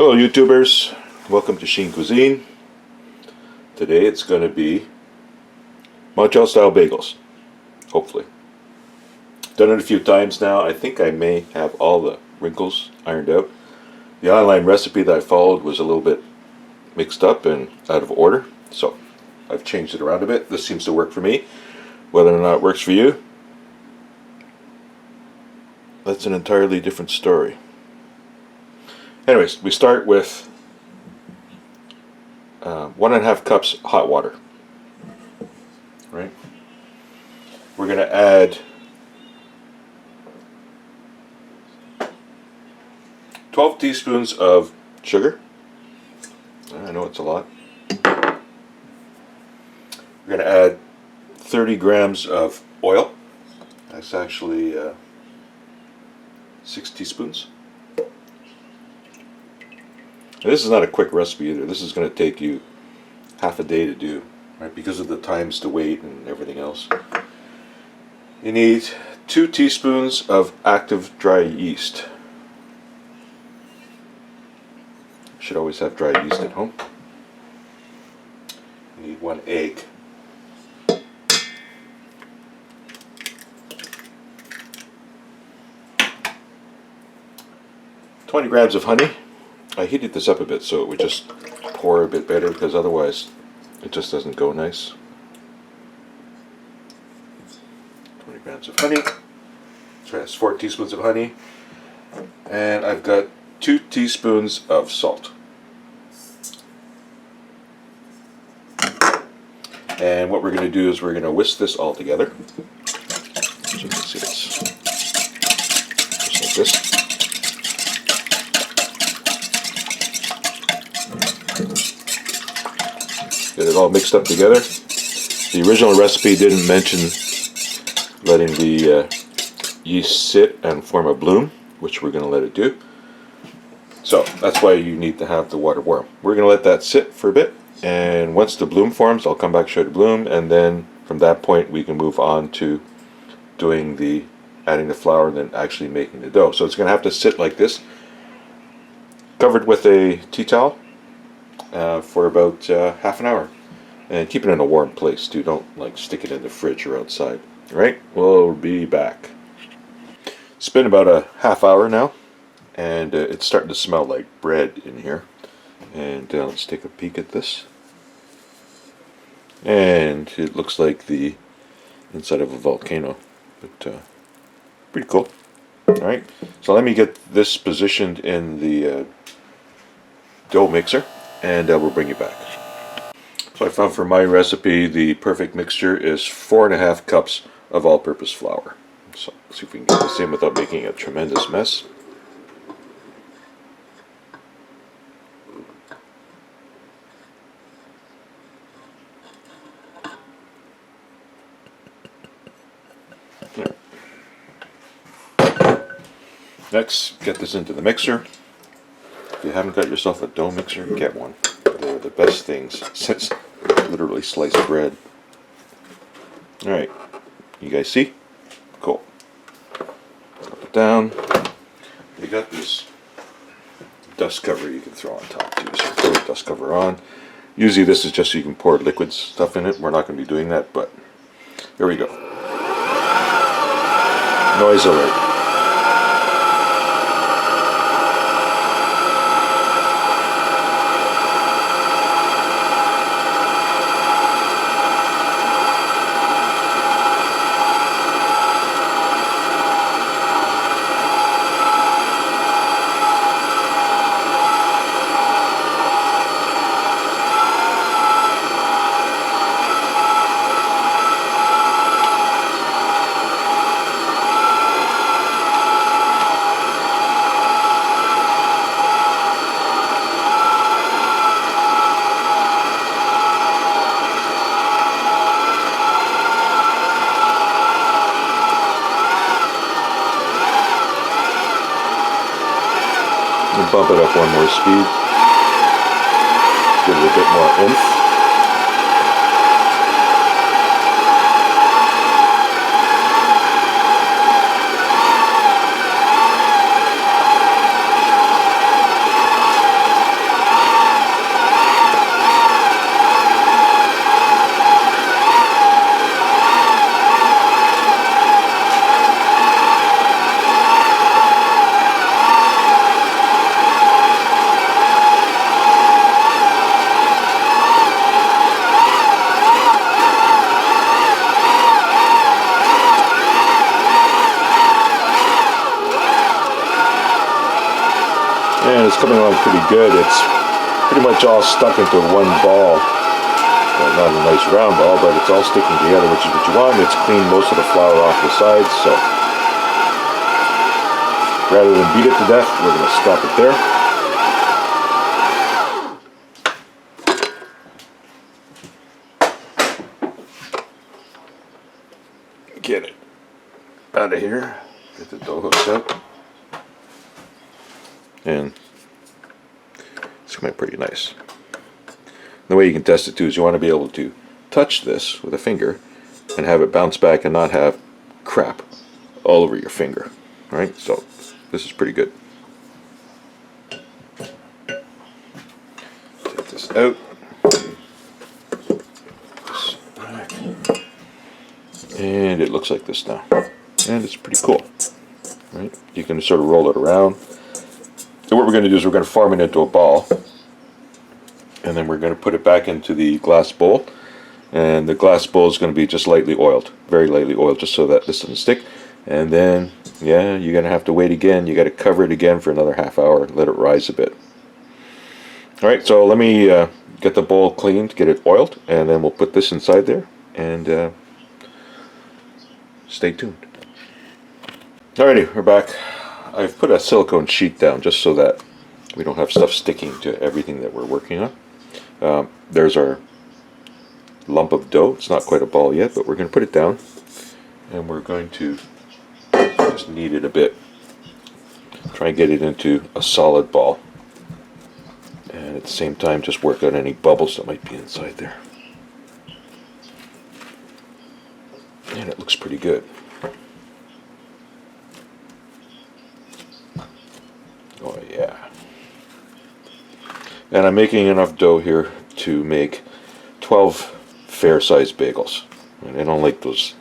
Hello YouTubers, welcome to Sheincuisine. Today it's going to be Montreal style bagels, hopefully. Done it a few times now. I think I may have all the wrinkles ironed out. The online recipe that I followed was a little bit mixed up and out of order, so I've changed it around a bit. This seems to work for me. Whether or not it works for you, that's an entirely different story. Anyways, we start with 1.5 cups hot water. Right. We're going to add 12 teaspoons of sugar. I know it's a lot. We're going to add 30 grams of oil. That's actually 6 teaspoons. This is not a quick recipe either. This is going to take you half a day to do, right? Because of the times to wait and everything else. You need 2 teaspoons of active dry yeast. Should always have dry yeast at home. You need 1 egg. $20 grams of honey. I heated this up a bit so it would just pour a bit better, because otherwise it just doesn't go nice. 20 grams of honey. So that's 4 teaspoons of honey. And I've got 2 teaspoons of salt. And what we're going to do is we're going to whisk this all together. So you can see it's just like this. Get it all mixed up together. The original recipe didn't mention letting the yeast sit and form a bloom, which we're going to let it do. So that's why you need to have the water warm. We're going to let that sit for a bit, and once the bloom forms, I'll come back, show the bloom, and then from that point we can move on to doing the adding the flour and then actually making the dough. So it's going to have to sit like this, covered with a tea towel. For about half an hour, and keep it in a warm place too. Don't like stick it in the fridge or outside. All right, we'll be back. It's been about a half hour now, and it's starting to smell like bread in here. And let's take a peek at this. And it looks like the inside of a volcano, but pretty cool. All right, so let me get this positioned in the dough mixer, and we'll bring you back. So I found for my recipe the perfect mixture is 4.5 cups of all-purpose flour. So let's see if we can get this in without making a tremendous mess. There. Next, get this into the mixer. If you haven't got yourself a dough mixer, get one. They're the best things since literally sliced bread. Alright, you guys see? Cool. Drop it down. You got this dust cover you can throw on top too. So throw the dust cover on. Usually this is just so you can pour liquid stuff in it. We're not going to be doing that, but here we go. Noise alert. And bump it up one more speed. Give it a bit more oomph. it's coming along pretty good. It's pretty much all stuck into one ball. Well, not a nice round ball, but it's all sticking together, which is what you want. It's cleaned most of the flour off the sides, so rather than beat it to death, we're going to stop it there. Get it out of here. Get the dough hooks out. And it's coming pretty nice. The way you can test it too is you want to be able to touch this with a finger and have it bounce back and not have crap all over your finger. Right? So this is pretty good. Take this out. And it looks like this now. And it's pretty cool. Right? You can sort of roll it around. And what we're going to do is we're going to form it into a ball. And then we're going to put it back into the glass bowl. And the glass bowl is going to be just lightly oiled. Very lightly oiled, just so that this doesn't stick. And then, yeah, you're going to have to wait again. You got to cover it again for another half hour. Let it rise a bit. Alright, so let me get the bowl cleaned, get it oiled. And then we'll put this inside there. And stay tuned. Alrighty, we're back. I've put a silicone sheet down just so that we don't have stuff sticking to everything that we're working on. There's our lump of dough. It's not quite a ball yet, but we're going to put it down and we're going to just knead it a bit. Try and get it into a solid ball. And at the same time just work out any bubbles that might be inside there. And it looks pretty good. Oh yeah. And I'm making enough dough here to make 12 fair-sized bagels. And I don't like those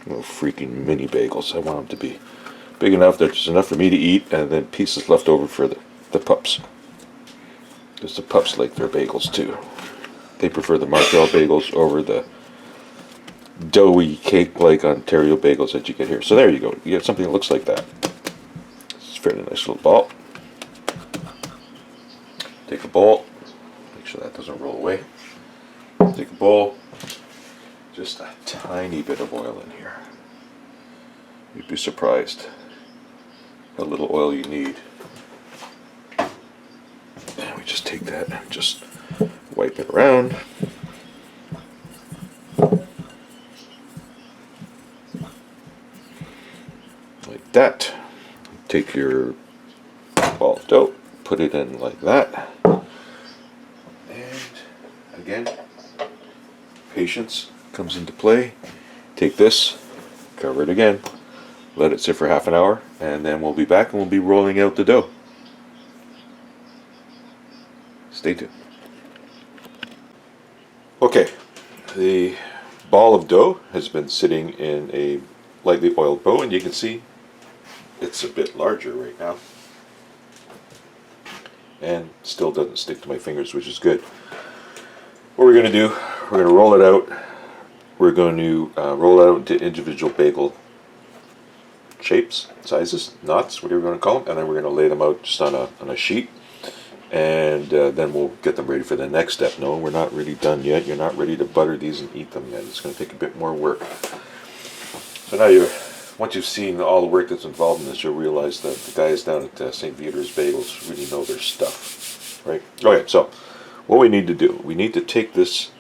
freaking mini bagels. I want them to be big enough that there's enough for me to eat and then pieces left over for the pups. Because the pups like their bagels too. They prefer the Montreal bagels over the doughy cake-like Ontario bagels that you get here. So there you go. You get something that looks like that. It's a fairly nice little ball. Take a bowl. Make sure that doesn't roll away. Take a bowl. Just a tiny bit of oil in here. You'd be surprised how little oil you need. And we just take that and just wipe it around. Like that. Take your ball of dough, put it in like that. And again, patience comes into play. Take this, cover it again, let it sit for half an hour, and then we'll be back and we'll be rolling out the dough. Stay tuned. Okay, the ball of dough has been sitting in a lightly oiled bowl, and you can see it's a bit larger right now. And still doesn't stick to my fingers, which is good. What we're going to do, we're going to roll it out. We're going to roll it out into individual bagel shapes, sizes, knots, whatever you want to call them, and then we're going to lay them out just on a sheet. And then we'll get them ready for the next step. No, we're not really done yet. You're not ready to butter these and eat them yet. It's going to take a bit more work. So now once you've seen all the work that's involved in this, you'll realize that the guys down at St. Viator's Bagels really know their stuff, right? Okay, so what we need to do, we need to take this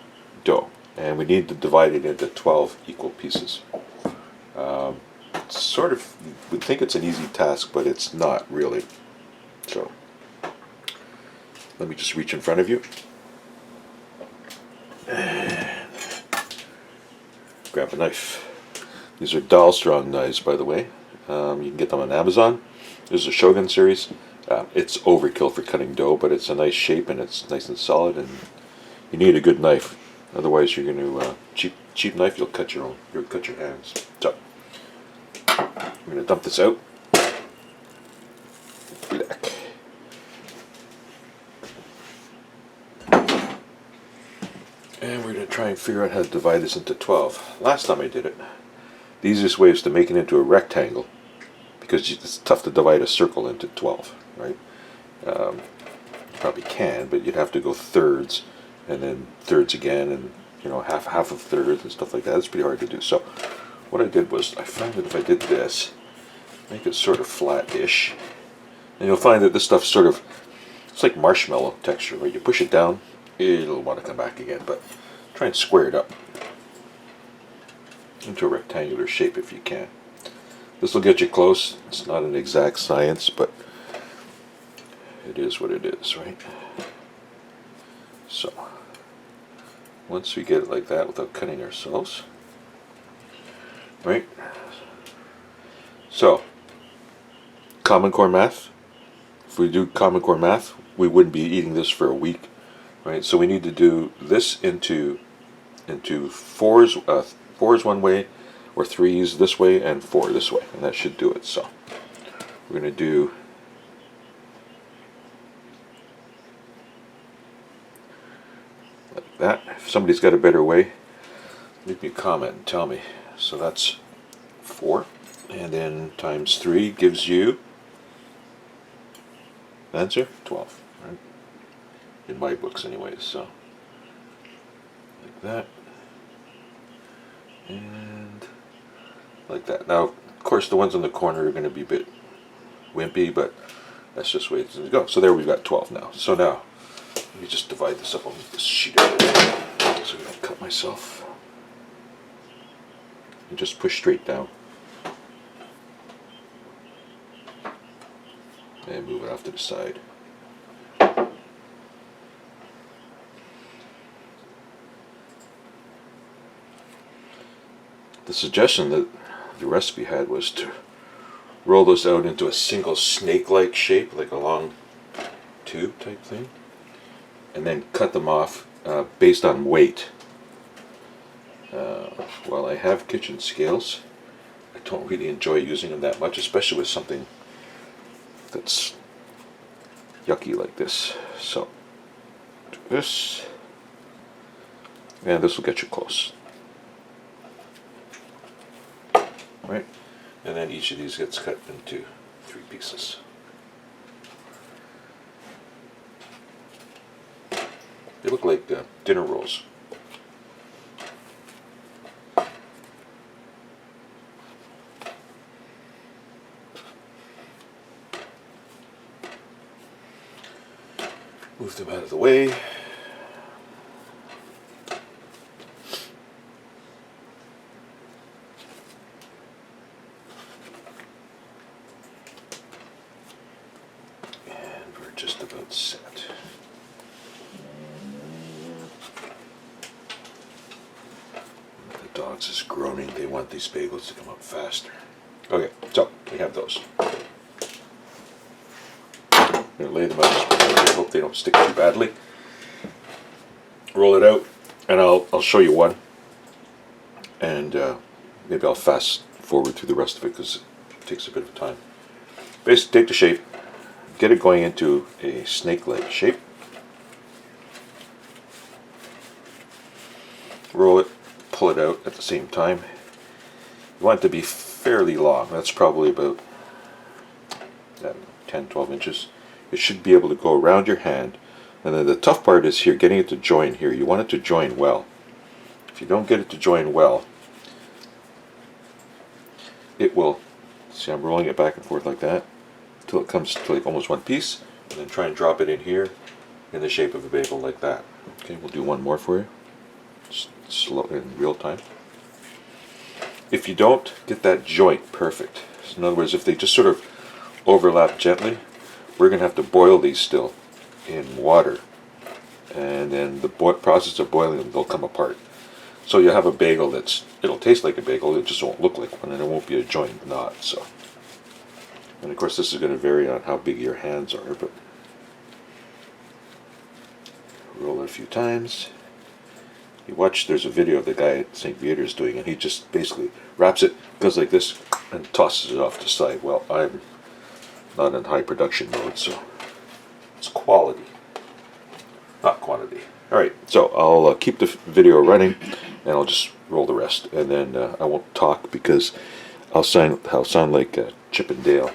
dough and we need to divide it into 12 equal pieces. Sort of, we'd think it's an easy task, but it's not really. So let me just reach in front of you. And grab a knife. These are Dahl Strong knives, by the way. You can get them on Amazon. This is a Shogun series. It's overkill for cutting dough, but it's a nice shape and it's nice and solid. And you need a good knife, otherwise you're going to cheap knife. You'll cut your hands. So I'm going to dump this out. Black. And we're going to try and figure out how to divide this into 12. Last time I did it, the easiest way is to make it into a rectangle, because it's tough to divide a circle into 12, right? You probably can, but you'd have to go thirds, and then thirds again, and half of thirds and stuff like that. It's pretty hard to do. So what I did was I found that if I did this, make it sort of flat-ish, and you'll find that this stuff sort of, it's like marshmallow texture, right? You push it down, it'll want to come back again, but try and square it up into a rectangular shape if you can. This will get you close. It's not an exact science, but it is what it is, right? So once we get it like that without cutting ourselves, right? So Common Core math. If we do Common Core math, we wouldn't be eating this for a week, right? So we need to do this into fours, fours one way, or threes this way, and four this way, and that should do it. So we're going to do like that. If somebody's got a better way, leave me a comment and tell me. So that's 4, and then times 3 gives you answer 12, right? In my books anyways. So like that, and like that. Now of course the ones in the corner are going to be a bit wimpy, but that's just the way it's going to go. So there we've got 12 now. So now let me just divide this up on this sheet over there so I don't cut myself. And just push straight down and move it off to the side. The suggestion that the recipe had was to roll this out into a single snake-like shape, like a long tube type thing, and then cut them off based on weight. While I have kitchen scales, I don't really enjoy using them that much, especially with something that's yucky like this. So do this, and this will get you close, right? And then each of these gets cut into 3 pieces. They look like dinner rolls. Move them out of the way. And we're just about set. The dogs is groaning. They want these bagels to come up faster. Okay, so we have those. I'm going to lay them out. I hope they don't stick too badly. Roll it out, and I'll show you one, and maybe I'll fast forward through the rest of it because it takes a bit of time. Basically, take the shape, get it going into a snake-like shape, roll it, pull it out at the same time. You want it to be fairly long. That's probably about 10-12 inches. It should be able to go around your hand, and then the tough part is here, getting it to join here. You want it to join well. If you don't get it to join well, it will, see, I'm rolling it back and forth like that until it comes to like almost one piece, and then try and drop it in here in the shape of a bagel like that. Okay, we'll do one more for you, just slow in real time. If you don't get that joint perfect, so in other words, if they just sort of overlap gently, we're going to have to boil these still in water, and then the process of boiling them, they'll come apart. So you'll have a bagel it'll taste like a bagel, it just won't look like one, and it won't be a joint knot. So, and of course this is going to vary on how big your hands are, but roll it a few times. You watch, there's a video of the guy at St. Viator's doing it. He just basically wraps it, goes like this, and tosses it off to the side. Well, I'm not in high production mode, so it's quality, not quantity. Alright, so I'll keep the video running, and I'll just roll the rest, and then I won't talk because I'll sound like Chip and Dale.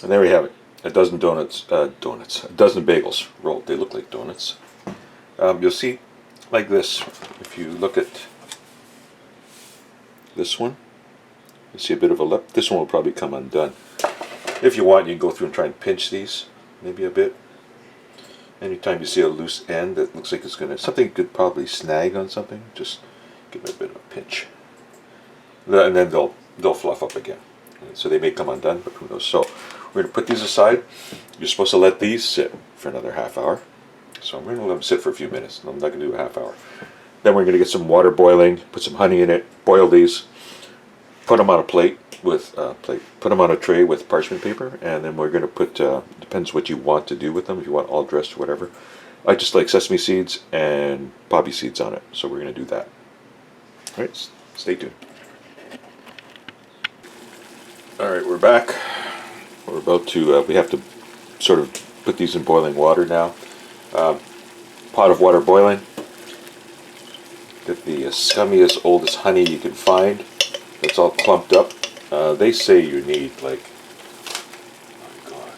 And there we have it. A dozen a dozen bagels rolled. They look like donuts. You'll see like this. If you look at this one, you see a bit of a lip. This one will probably come undone. If you want, you can go through and try and pinch these, maybe a bit. Anytime you see a loose end that looks like it's gonna, something could probably snag on something, just give it a bit of a pinch. And then they'll fluff up again. So they may come undone, but who knows. So we're gonna put these aside. You're supposed to let these sit for another half hour. So I'm gonna let them sit for a few minutes. I'm not gonna do a half hour. Then we're gonna get some water boiling, put some honey in it, boil these, put them on a plate with put them on a tray with parchment paper, and then we're gonna put depends what you want to do with them. If you want all dressed or whatever, I just like sesame seeds and poppy seeds on it, so we're gonna do that. All right, stay tuned. All right, we're back. We're about to we have to sort of put these in boiling water now. Pot of water boiling. Get the scummiest, oldest honey you can find. It's all clumped up. They say you need like, oh my God,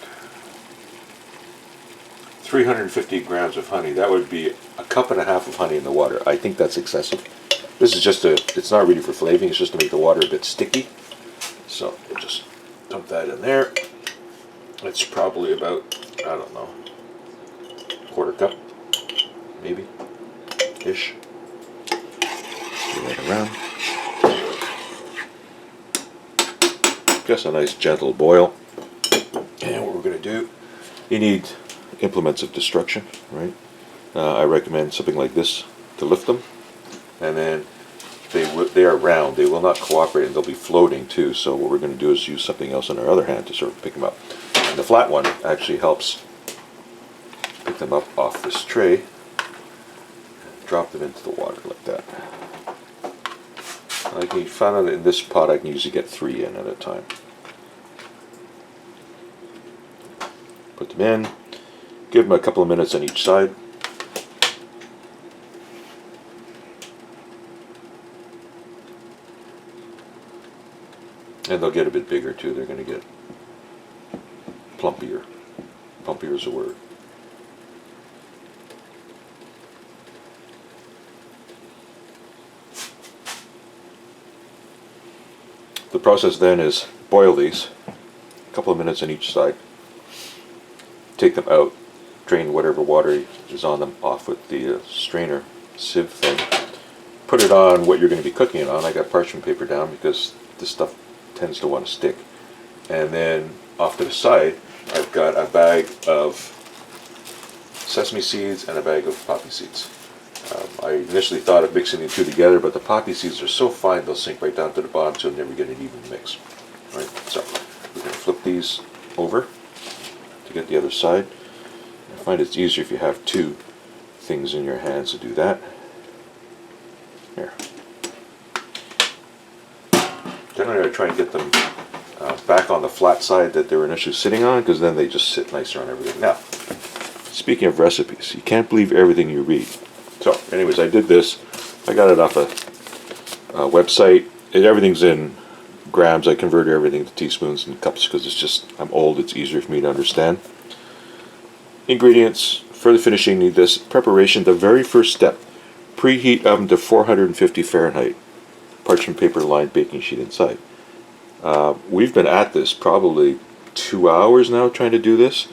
350 grams of honey. That would be a cup and a half of honey in the water. I think that's excessive. This is just it's not really for flavoring, it's just to make the water a bit sticky. So we'll just dump that in there. It's probably about, I don't know, quarter cup, maybe, ish. Stir that around. Just a nice gentle boil. And what we're going to do, you need implements of destruction, right? I recommend something like this to lift them. And then they are round. They will not cooperate, and they'll be floating too. So what we're going to do is use something else in our other hand to sort of pick them up. And the flat one actually helps pick them up off this tray. Drop them into the water like that. I can find out in this pot I can usually get 3 in at a time. Put them in, give them a couple of minutes on each side. And they'll get a bit bigger too. They're going to get plumpier. Plumpier is a word. The process then is boil these, a couple of minutes on each side, take them out, drain whatever water is on them off with the strainer sieve thing, put it on what you're going to be cooking it on. I got parchment paper down because this stuff tends to want to stick. And then off to the side I've got a bag of sesame seeds and a bag of poppy seeds. I initially thought of mixing the two together, but the poppy seeds are so fine they'll sink right down to the bottom, so you'll never get an even mix. All right, so we're going to flip these over to get the other side. I find it's easier if you have 2 things in your hands to do that. Here. Generally I try and get them back on the flat side that they were initially sitting on, because then they just sit nicer on everything. Now, speaking of recipes, you can't believe everything you read. So, anyways, I did this. I got it off a website. Everything's in grams. I converted everything to teaspoons and cups because it's just, I'm old. It's easier for me to understand. Ingredients for the finishing need this. Preparation, the very first step. Preheat oven to 450 Fahrenheit. Parchment paper lined baking sheet inside. We've been at this probably 2 hours now trying to do this,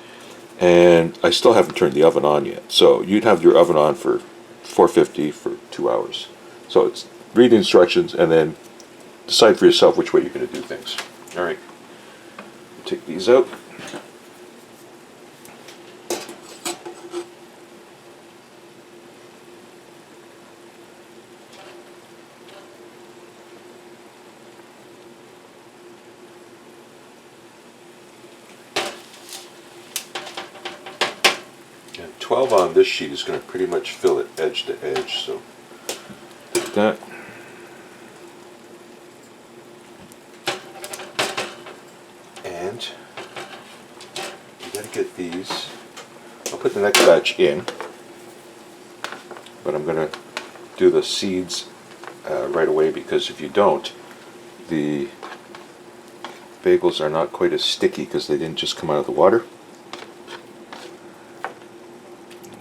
and I still haven't turned the oven on yet. So you'd have your oven on for 450 for 2 hours. So it's read the instructions and then decide for yourself which way you're going to do things. All right, take these out. And 12 on this sheet is going to pretty much fill it edge to edge, so take that. And you got to get these. I'll put the next batch in, but I'm going to do the seeds right away, because if you don't, the bagels are not quite as sticky because they didn't just come out of the water.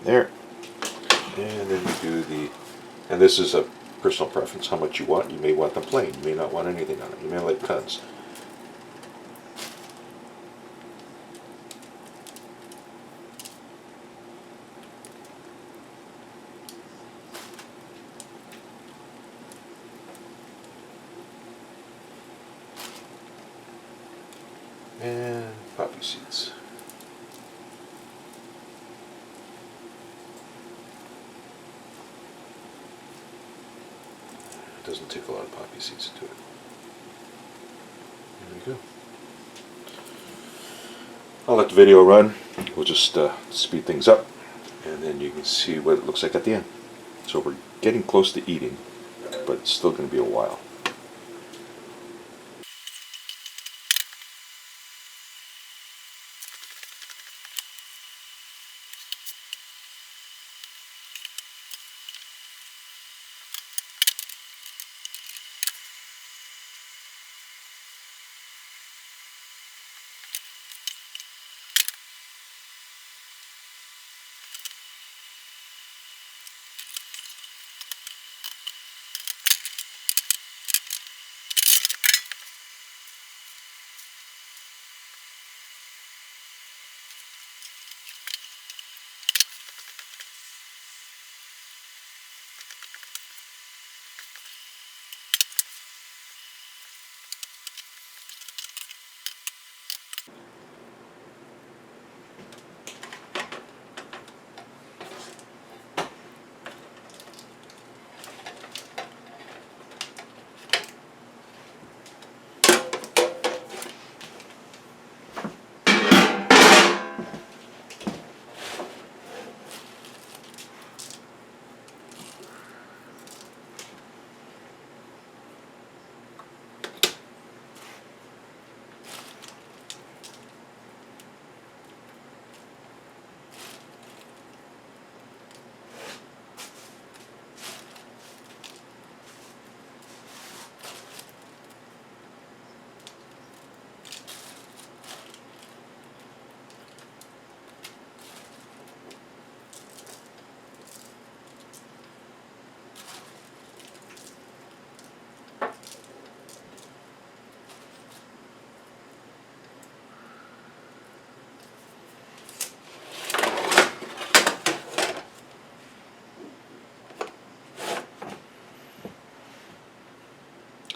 There. And then you do the, and this is a personal preference, how much you want. You may want them plain. You may not want anything on it. You may like cuts. And poppy seeds. It doesn't take a lot of poppy seeds to do it. There we go. I'll let the video run. We'll just speed things up, and then you can see what it looks like at the end. So we're getting close to eating, but it's still going to be a while.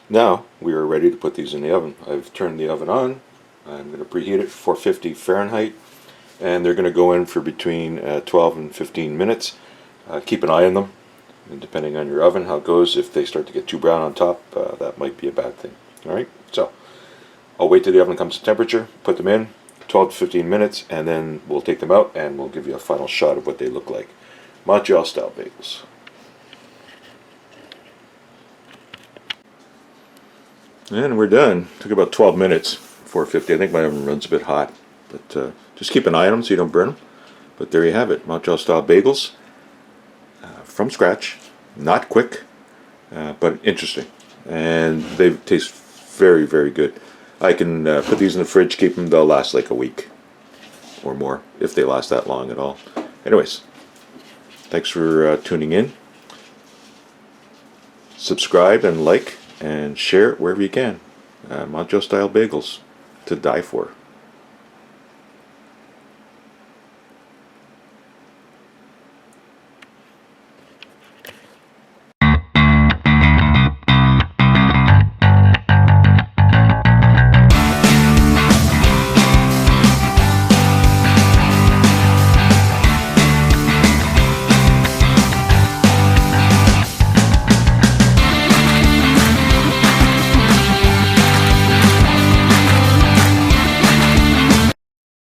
Now we are ready to put these in the oven. I've turned the oven on. I'm going to preheat it 450 Fahrenheit, and they're going to go in for between 12 and 15 minutes. Keep an eye on them, and depending on your oven, how it goes. If they start to get too brown on top, that might be a bad thing. Alright, so I'll wait till the oven comes to temperature, put them in, 12 to 15 minutes, and then we'll take them out and we'll give you a final shot of what they look like. Montreal style bagels. And we're done. Took about 12 minutes, 450. I think my oven runs a bit hot, but just keep an eye on them so you don't burn them. But there you have it, Montreal style bagels from scratch. Not quick, but interesting. And they taste very, very good. I can put these in the fridge, keep them, they'll last like a week or more, if they last that long at all. Anyways, thanks for tuning in. Subscribe and like and share it wherever you can. Montreal style bagels to die for.